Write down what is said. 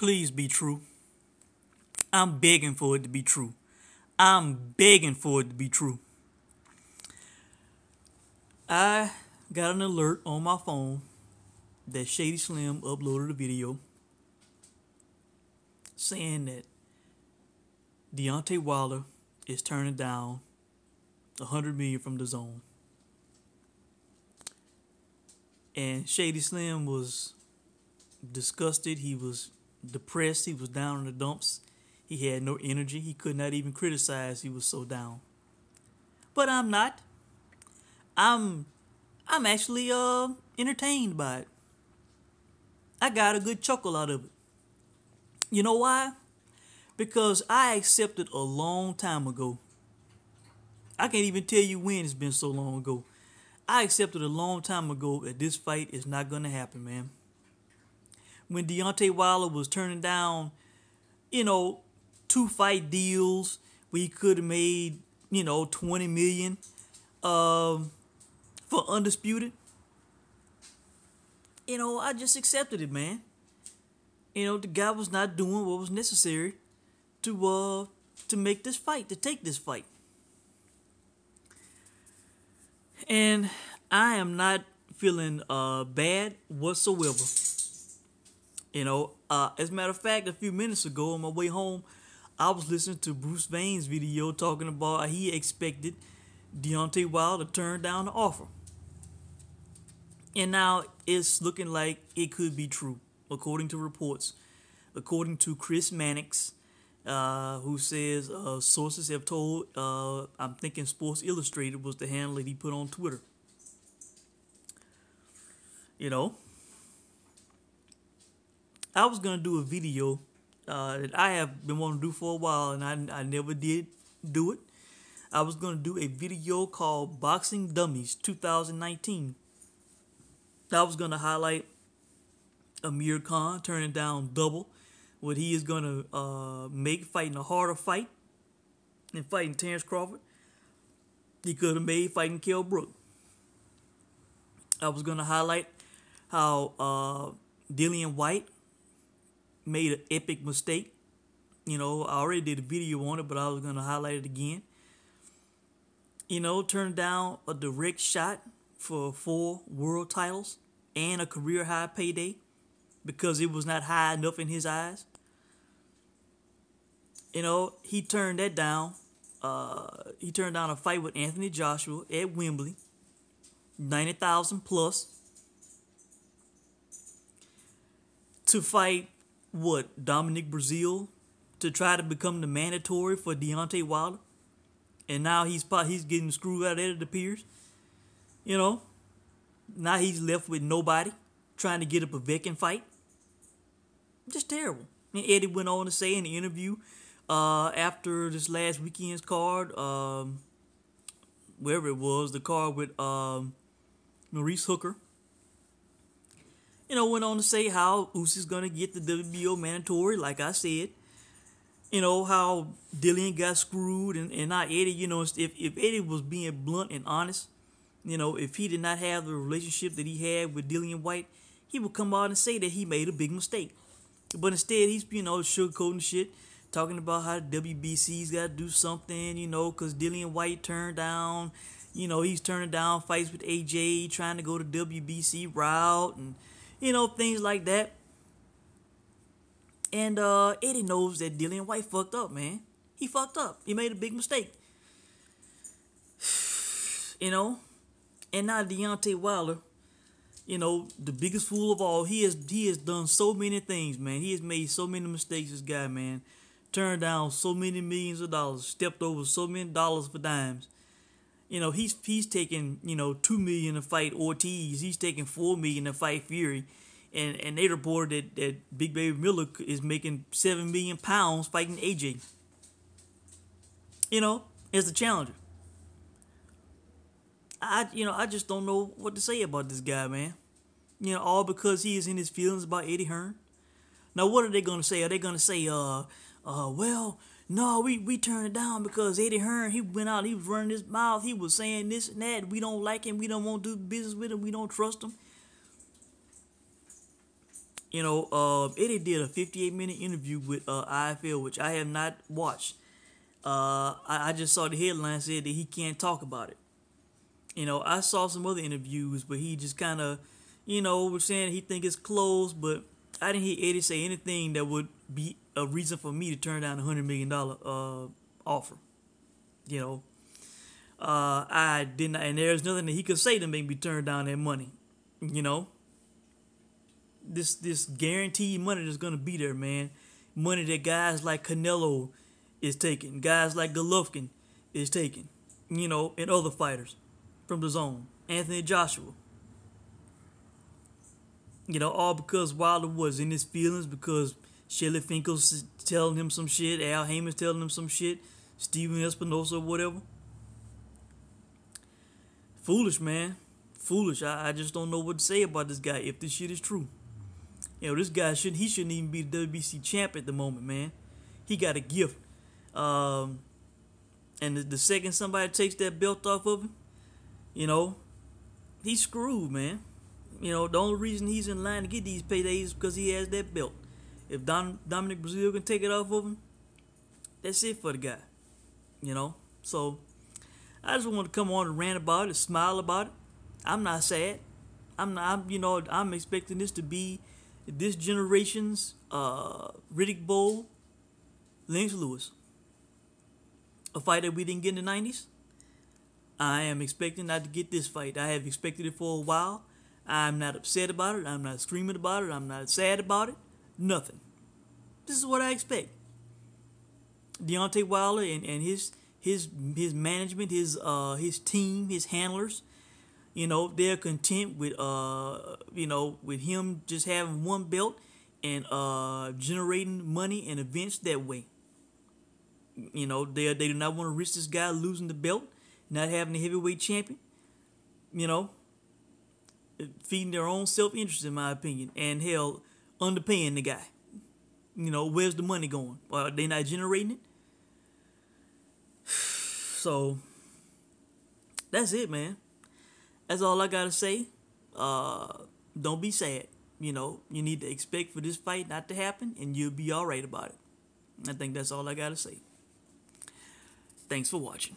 Please be true. I'm begging for it to be true. I'm begging for it to be true. I got an alert on my phone that Shady Slim uploaded a video saying that Deontay Wilder is turning down $100 million from the Zone. And Shady Slim was disgusted. He was depressed. He was down in the dumps. He had no energy. He could not even criticize. He was so down. But I'm not. I'm actually entertained by it. I got a good chuckle out of it. You know why? Because I accepted a long time ago. I can't even tell you when it's been so long ago. I accepted a long time ago that this fight is not going to happen, man. When Deontay Wilder was turning down, 2 fight deals where he could have made, $20 million for Undisputed. I just accepted it, man. The guy was not doing what was necessary to make this fight, to take this fight. And I am not feeling bad whatsoever. As a matter of fact, a few minutes ago on my way home, I was listening to Bruce Vane's video talking about how he expected Deontay Wilder to turn down the offer. And now it's looking like it could be true, according to reports. According to Chris Mannix, who says sources have told, I'm thinking Sports Illustrated was the handle that he put on Twitter. I was going to do a video that I have been wanting to do for a while, and I never did do it. I was going to do a video called Boxing Dummies 2019. I was going to highlight Amir Khan turning down double what he is going to make fighting a harder fight and fighting Terrence Crawford. He could have made fighting Kell Brook. I was going to highlight how Dillian Whyte made an epic mistake. I already did a video on it, but I was going to highlight it again. Turned down a direct shot for 4 world titles and a career high payday because it was not high enough in his eyes. He turned that down. He turned down a fight with Anthony Joshua at Wembley, 90,000 plus, to fight Dominic Breazeale, to try to become the mandatory for Deontay Wilder. And now he's getting screwed out of it, it appears. Now he's left with nobody trying to get up a vacant fight. Just terrible. And Eddie went on to say in the interview after this last weekend's card, wherever it was, the card with Maurice Hooker, went on to say how Usyk's going to get the WBO mandatory, like I said. How Dillian got screwed and not Eddie. If Eddie was being blunt and honest, if he did not have the relationship that he had with Dillian Whyte, he would come out and say that he made a big mistake. But instead, he's, sugarcoating shit, talking about how the WBC's got to do something, because Dillian Whyte turned down, he's turning down fights with AJ, trying to go the WBC route, and, things like that. And Eddie knows that Dillian Whyte fucked up, man. He fucked up. He made a big mistake. And now Deontay Wilder, the biggest fool of all, he has done so many things, man. He has made so many mistakes, this guy, man. Turned down so many millions of dollars, stepped over so many dollars for dimes. He's taking, $2 million to fight Ortiz. He's taking $4 million to fight Fury. And they reported that Big Baby Miller is making £7 million fighting AJ. As the challenger. I just don't know what to say about this guy, man. All because he is in his feelings about Eddie Hearn. Now, what are they going to say? Are they going to say, well, no, we turned it down because Eddie Hearn, he went out, he was running his mouth, he was saying this and that, we don't like him, we don't want to do business with him, we don't trust him. Eddie did a 58-minute interview with IFL, which I have not watched. I just saw the headline said that he can't talk about it. I saw some other interviews, but he just kind of, was saying he think it's closed, but I didn't hear Eddie say anything that would be a reason for me to turn down a $100 million offer. I did not, and there's nothing that he could say to make me turn down that money. This guaranteed money that's gonna be there, man. Money that guys like Canelo is taking, guys like Golovkin is taking, and other fighters from the zone, Anthony Joshua. All because Wilder was in his feelings because Shelly Finkel's telling him some shit, Al Haymon's telling him some shit, Steven Espinosa, whatever. Foolish, man. Foolish. I just don't know what to say about this guy if this shit is true. This guy shouldn't even be the WBC champ at the moment, man. He got a gift. And the second somebody takes that belt off of him, he's screwed, man. The only reason he's in line to get these paydays is because he has that belt. If Dominic Brazil can take it off of him, that's it for the guy. So I just want to come on and rant about it, smile about it. I'm not sad. I'm expecting this to be this generation's Riddick Bowe, Lennox Lewis. A fight that we didn't get in the 90s. I am expecting not to get this fight. I have expected it for a while. I'm not upset about it. I'm not screaming about it. I'm not sad about it. Nothing. This is what I expect. Deontay Wilder and his management, his team, his handlers, they're content with with him just having one belt and generating money and events that way. They do not want to risk this guy losing the belt, not having the heavyweight champion. Feeding their own self-interest, in my opinion, and hell, underpaying the guy. Where's the money going? Are they not generating it? So that's it, man. That's all I gotta say. Don't be sad. You need to expect for this fight not to happen, and you'll be all right about it. I think that's all I gotta say. Thanks for watching.